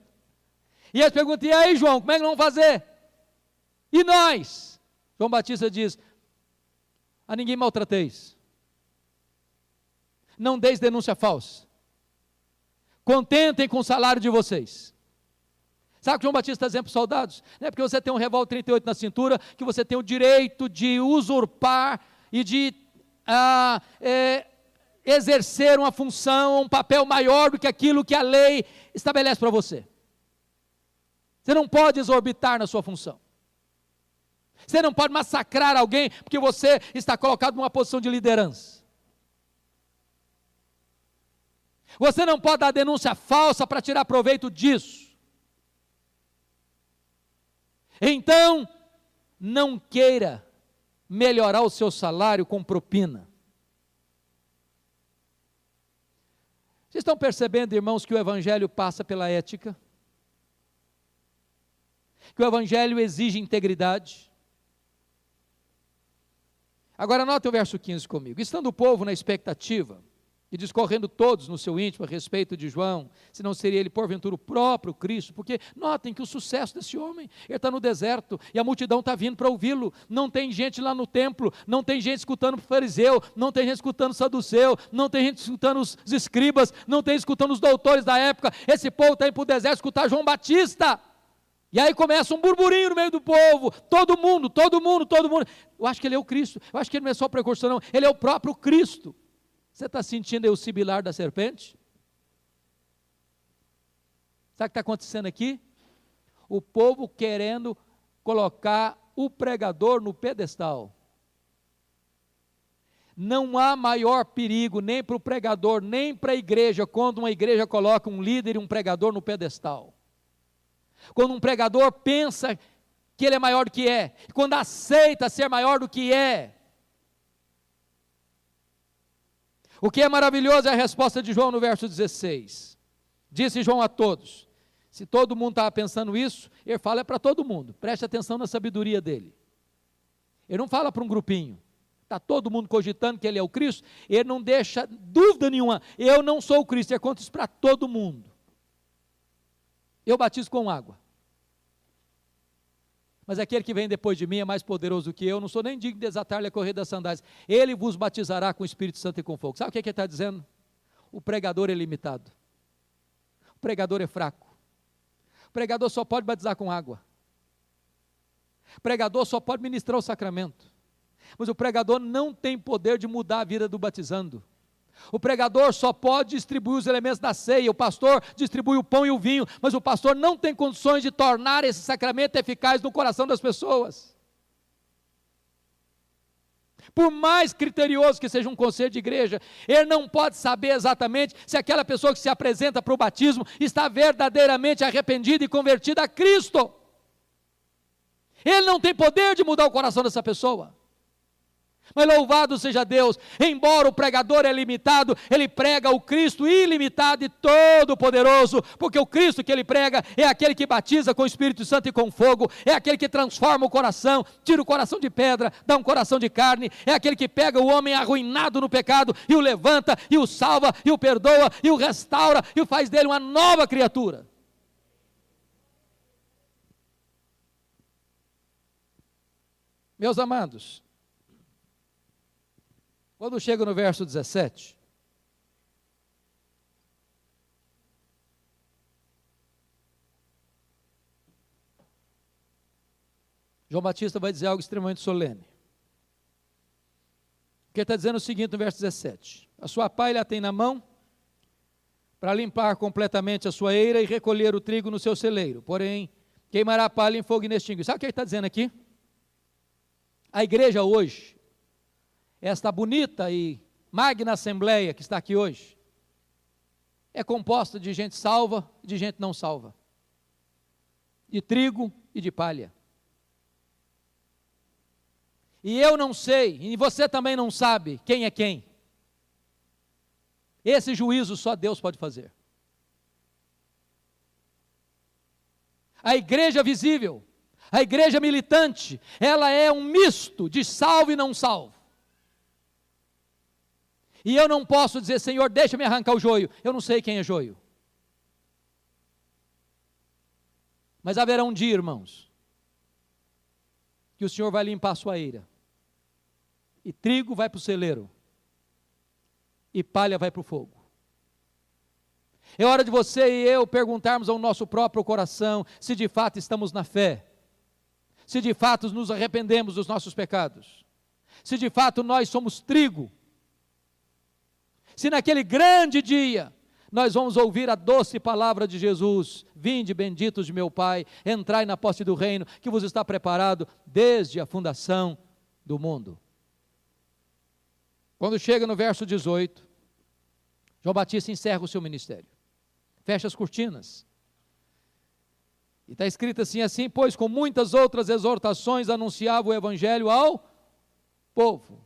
E eles perguntam: e aí, João, como é que nós vamos fazer? E nós? João Batista diz: a ninguém maltrateis. Não deis denúncia falsa. Contentem com o salário de vocês. Sabe o que João Batista está dizendo para os soldados? Não é porque você tem um revólver 38 na cintura que você tem o direito de usurpar e de exercer uma função, um papel maior do que aquilo que a lei estabelece para você. Você não pode exorbitar na sua função. Você não pode massacrar alguém porque você está colocado numa posição de liderança. Você não pode dar denúncia falsa para tirar proveito disso. Então, não queira melhorar o seu salário com propina. Vocês estão percebendo, irmãos, que o Evangelho passa pela ética? Que o Evangelho exige integridade? Agora, note o verso 15 comigo. Estando o povo na expectativa, e discorrendo todos no seu íntimo a respeito de João, se não seria ele porventura o próprio Cristo, porque notem que o sucesso desse homem, ele está no deserto, e a multidão está vindo para ouvi-lo, não tem gente lá no templo, não tem gente escutando o fariseu, não tem gente escutando o saduceu, não tem gente escutando os escribas, não tem gente escutando os doutores da época, esse povo está indo para o deserto escutar João Batista, e aí começa um burburinho no meio do povo, todo mundo, eu acho que ele é o Cristo, eu acho que ele não é só o precursor não, ele é o próprio Cristo. Você está sentindo aí o sibilar da serpente? Sabe o que está acontecendo aqui? O povo querendo colocar o pregador no pedestal. Não há maior perigo nem para o pregador, nem para a igreja, quando uma igreja coloca um líder e um pregador no pedestal. Quando um pregador pensa que ele é maior do que é, quando aceita ser maior do que é. O que é maravilhoso é a resposta de João no verso 16. Disse João a todos. Se todo mundo estava pensando isso, ele fala para todo mundo. Preste atenção na sabedoria dele. Ele não fala para um grupinho. Está todo mundo cogitando que ele é o Cristo. Ele não deixa dúvida nenhuma. Eu não sou o Cristo. Ele conta isso para todo mundo. Eu batizo com água. Mas aquele que vem depois de mim é mais poderoso do que eu. Não sou nem digno de desatar-lhe a correia das sandálias. Ele vos batizará com o Espírito Santo e com fogo. Sabe o que ele está dizendo? O pregador é limitado. O pregador é fraco. O pregador só pode batizar com água. O pregador só pode ministrar o sacramento. Mas o pregador não tem poder de mudar a vida do batizando. O pregador só pode distribuir os elementos da ceia, o pastor distribui o pão e o vinho, mas o pastor não tem condições de tornar esse sacramento eficaz no coração das pessoas. Por mais criterioso que seja um conselho de igreja, ele não pode saber exatamente se aquela pessoa que se apresenta para o batismo está verdadeiramente arrependida e convertida a Cristo. Ele não tem poder de mudar o coração dessa pessoa. Mas louvado seja Deus, embora o pregador é limitado, ele prega o Cristo ilimitado e todo-poderoso, porque o Cristo que ele prega é aquele que batiza com o Espírito Santo e com fogo, é aquele que transforma o coração, tira o coração de pedra, dá um coração de carne, é aquele que pega o homem arruinado no pecado e o levanta, e o salva, e o perdoa, e o restaura, e o faz dele uma nova criatura. Meus amados, quando chega no verso 17, João Batista vai dizer algo extremamente solene. Porque ele está dizendo o seguinte no verso 17: a sua palha a tem na mão, para limpar completamente a sua eira e recolher o trigo no seu celeiro, porém queimará a palha em fogo inextinguível. Sabe o que ele está dizendo aqui? A igreja hoje, esta bonita e magna assembleia que está aqui hoje, é composta de gente salva e de gente não salva, de trigo e de palha. E eu não sei, e você também não sabe quem é quem. Esse juízo só Deus pode fazer. A igreja visível, a igreja militante, ela é um misto de salvo e não salvo. E eu não posso dizer, Senhor, deixa-me arrancar o joio. Eu não sei quem é joio. Mas haverá um dia, irmãos, que o Senhor vai limpar a sua eira. E trigo vai para o celeiro. E palha vai para o fogo. É hora de você e eu perguntarmos ao nosso próprio coração se de fato estamos na fé. Se de fato nos arrependemos dos nossos pecados. Se de fato nós somos trigo. Se naquele grande dia nós vamos ouvir a doce palavra de Jesus: vinde benditos de meu Pai, entrai na posse do reino que vos está preparado desde a fundação do mundo. Quando chega no verso 18, João Batista encerra o seu ministério, fecha as cortinas, e está escrito assim, pois com muitas outras exortações anunciava o evangelho ao povo.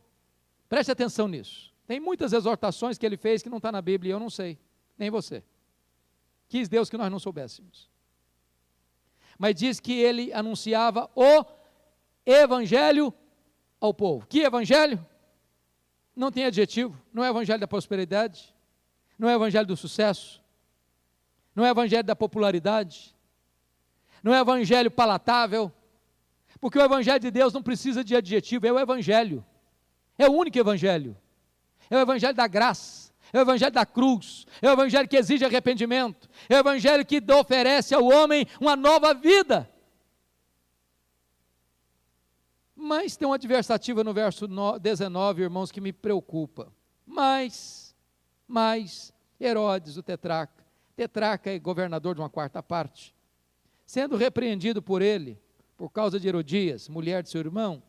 Preste atenção nisso. Tem muitas exortações que ele fez que não está na Bíblia, eu não sei, nem você. Quis Deus que nós não soubéssemos. Mas diz que ele anunciava o evangelho ao povo. Que evangelho? Não tem adjetivo, não é o evangelho da prosperidade, não é o evangelho do sucesso, não é o evangelho da popularidade, não é o evangelho palatável, porque o evangelho de Deus não precisa de adjetivo, é o evangelho, é o único evangelho. É o evangelho da graça, é o evangelho da cruz, é o evangelho que exige arrependimento, é o evangelho que oferece ao homem uma nova vida. Mas tem uma adversativa no verso 19, irmãos, que me preocupa. Mas Herodes, o tetrarca, tetrarca e governador de uma quarta parte, sendo repreendido por ele, por causa de Herodias, mulher de seu irmão,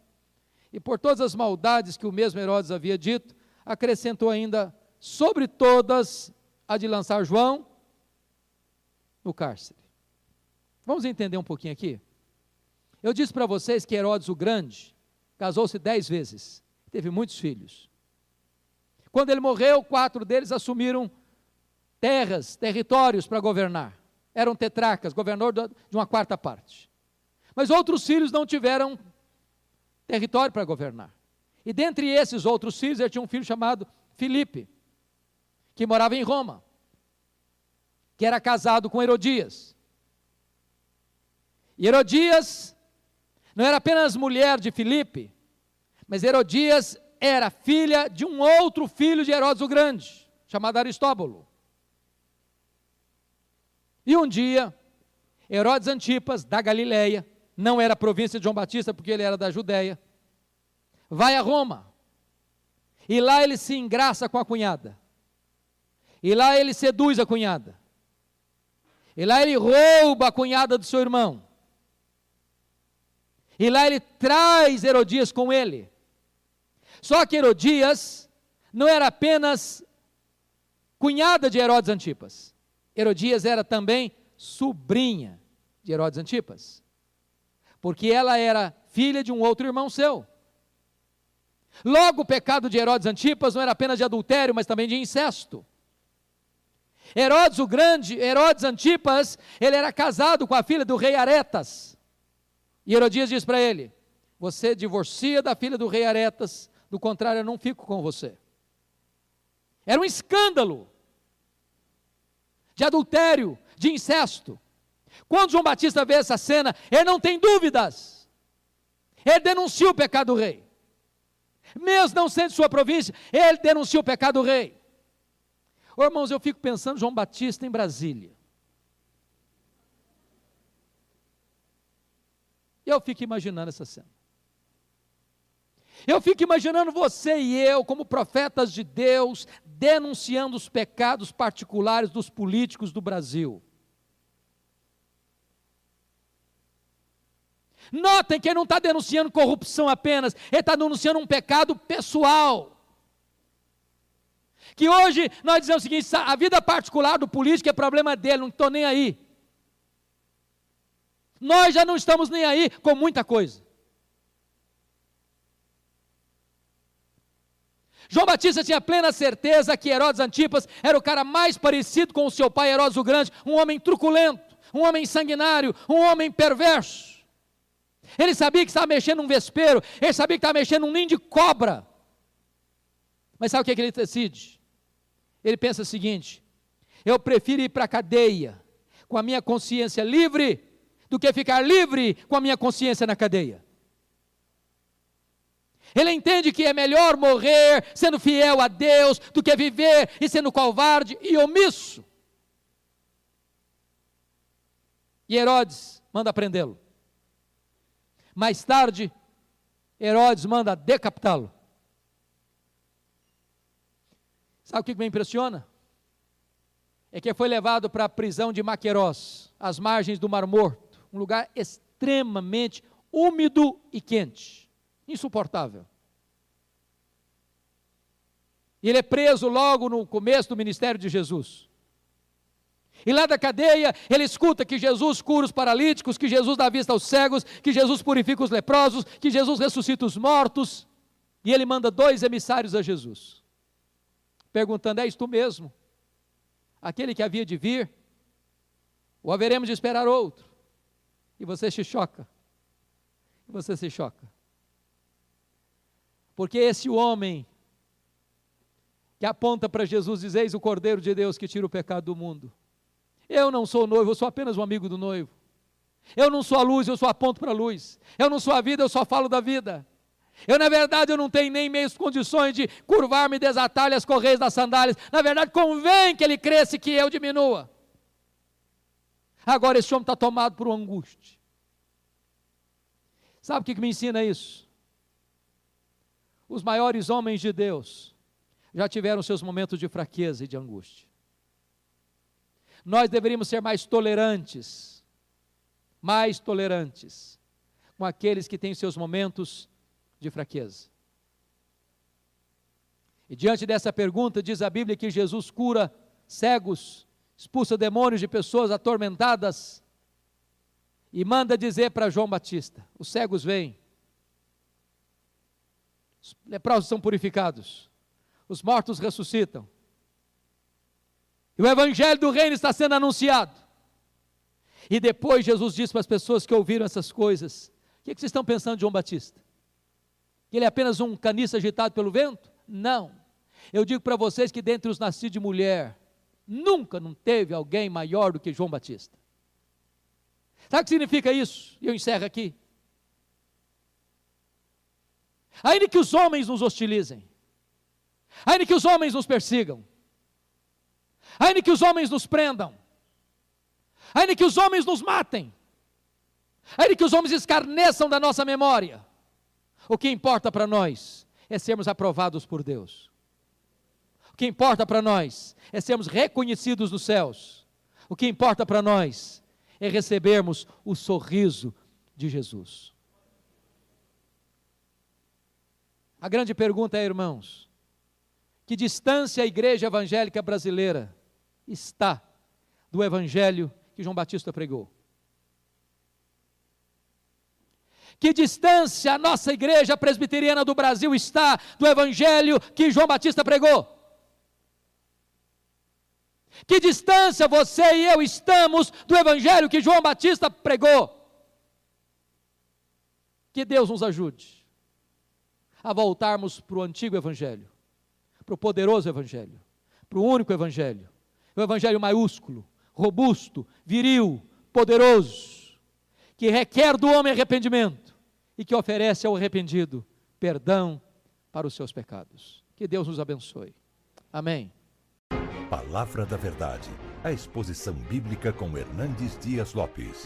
e por todas as maldades que o mesmo Herodes havia dito, acrescentou ainda sobre todas a de lançar João no cárcere. Vamos entender um pouquinho aqui? Eu disse para vocês que Herodes o Grande casou-se 10 vezes, teve muitos filhos. Quando ele morreu, 4 deles assumiram terras, territórios para governar. Eram tetrarcas, governador de uma quarta parte. Mas outros filhos não tiveram território para governar. E dentre esses outros filhos, ele tinha um filho chamado Filipe, que morava em Roma, que era casado com Herodias. E Herodias não era apenas mulher de Filipe, mas Herodias era filha de um outro filho de Herodes o Grande, chamado Aristóbulo. E um dia, Herodes Antipas, da Galileia, não era província de João Batista, porque ele era da Judéia, vai a Roma, e lá ele se engraça com a cunhada, e lá ele seduz a cunhada, e lá ele rouba a cunhada do seu irmão, e lá ele traz Herodias com ele. Só que Herodias não era apenas cunhada de Herodes Antipas, Herodias era também sobrinha de Herodes Antipas, porque ela era filha de um outro irmão seu. Logo, o pecado de Herodes Antipas não era apenas de adultério, mas também de incesto. Herodes o Grande, Herodes Antipas, ele era casado com a filha do rei Aretas. E Herodias diz para ele: você divorcia da filha do rei Aretas, do contrário eu não fico com você. Era um escândalo de adultério, de incesto. Quando João Batista vê essa cena, ele não tem dúvidas, ele denuncia o pecado do rei. Mesmo não sendo de sua província, ele denuncia o pecado do rei. Ô, irmãos, eu fico pensando João Batista em Brasília. E eu fico imaginando essa cena. Eu fico imaginando você e eu, como profetas de Deus, denunciando os pecados particulares dos políticos do Brasil. Notem que ele não está denunciando corrupção apenas, ele está denunciando um pecado pessoal. Que hoje nós dizemos o seguinte: a vida particular do político é problema dele, não estou nem aí. Nós já não estamos nem aí com muita coisa. João Batista tinha plena certeza que Herodes Antipas era o cara mais parecido com o seu pai Herodes o Grande, um homem truculento, um homem sanguinário, um homem perverso. Ele sabia que estava mexendo num vespeiro, ele sabia que estava mexendo num ninho de cobra. Mas sabe o que ele decide? Ele pensa o seguinte: eu prefiro ir para a cadeia com a minha consciência livre, do que ficar livre com a minha consciência na cadeia. Ele entende que é melhor morrer sendo fiel a Deus, do que viver e sendo covarde e omisso. E Herodes manda prendê-lo. Mais tarde, Herodes manda decapitá-lo. Sabe o que me impressiona? É que foi levado para a prisão de Maquerós, às margens do Mar Morto, um lugar extremamente úmido e quente, insuportável. E ele é preso logo no começo do ministério de Jesus. E lá da cadeia, ele escuta que Jesus cura os paralíticos, que Jesus dá vista aos cegos, que Jesus purifica os leprosos, que Jesus ressuscita os mortos. E ele manda 2 emissários a Jesus, perguntando: és tu mesmo aquele que havia de vir? Ou haveremos de esperar outro? E você se choca. E você se choca. Porque esse homem que aponta para Jesus, diz: eis o Cordeiro de Deus que tira o pecado do mundo. Eu não sou o noivo, eu sou apenas um amigo do noivo. Eu não sou a luz, eu só aponto para a luz. Eu não sou a vida, eu só falo da vida. Eu, na verdade, eu não tenho nem meias condições de curvar-me e desatar-lhe as correias das sandálias. Na verdade, convém que ele cresça e que eu diminua. Agora, esse homem está tomado por uma angústia. Sabe o que me ensina isso? Os maiores homens de Deus já tiveram seus momentos de fraqueza e de angústia. Nós deveríamos ser mais tolerantes com aqueles que têm seus momentos de fraqueza. E diante dessa pergunta, diz a Bíblia que Jesus cura cegos, expulsa demônios de pessoas atormentadas, e manda dizer para João Batista: os cegos veem, os leprosos são purificados, os mortos ressuscitam, e o evangelho do reino está sendo anunciado. E depois Jesus disse para as pessoas que ouviram essas coisas: o que vocês estão pensando de João Batista? Que ele é apenas um caniço agitado pelo vento? Não. Eu digo para vocês que dentre os nascidos de mulher, nunca não teve alguém maior do que João Batista. Sabe o que significa isso? E eu encerro aqui. Ainda que os homens nos hostilizem, ainda que os homens nos persigam, ainda que os homens nos prendam, ainda que os homens nos matem, ainda que os homens escarneçam da nossa memória, o que importa para nós é sermos aprovados por Deus. O que importa para nós é sermos reconhecidos nos céus. O que importa para nós é recebermos o sorriso de Jesus. A grande pergunta é, irmãos, que distância a igreja evangélica brasileira está do evangelho que João Batista pregou? Que distância a nossa igreja presbiteriana do Brasil está do evangelho que João Batista pregou? Que distância você e eu estamos do evangelho que João Batista pregou? Que Deus nos ajude a voltarmos para o antigo evangelho, para o poderoso evangelho, para o único evangelho, o evangelho maiúsculo, robusto, viril, poderoso, que requer do homem arrependimento e que oferece ao arrependido perdão para os seus pecados. Que Deus nos abençoe. Amém. Palavra da Verdade, a exposição bíblica com Hernandes Dias Lopes.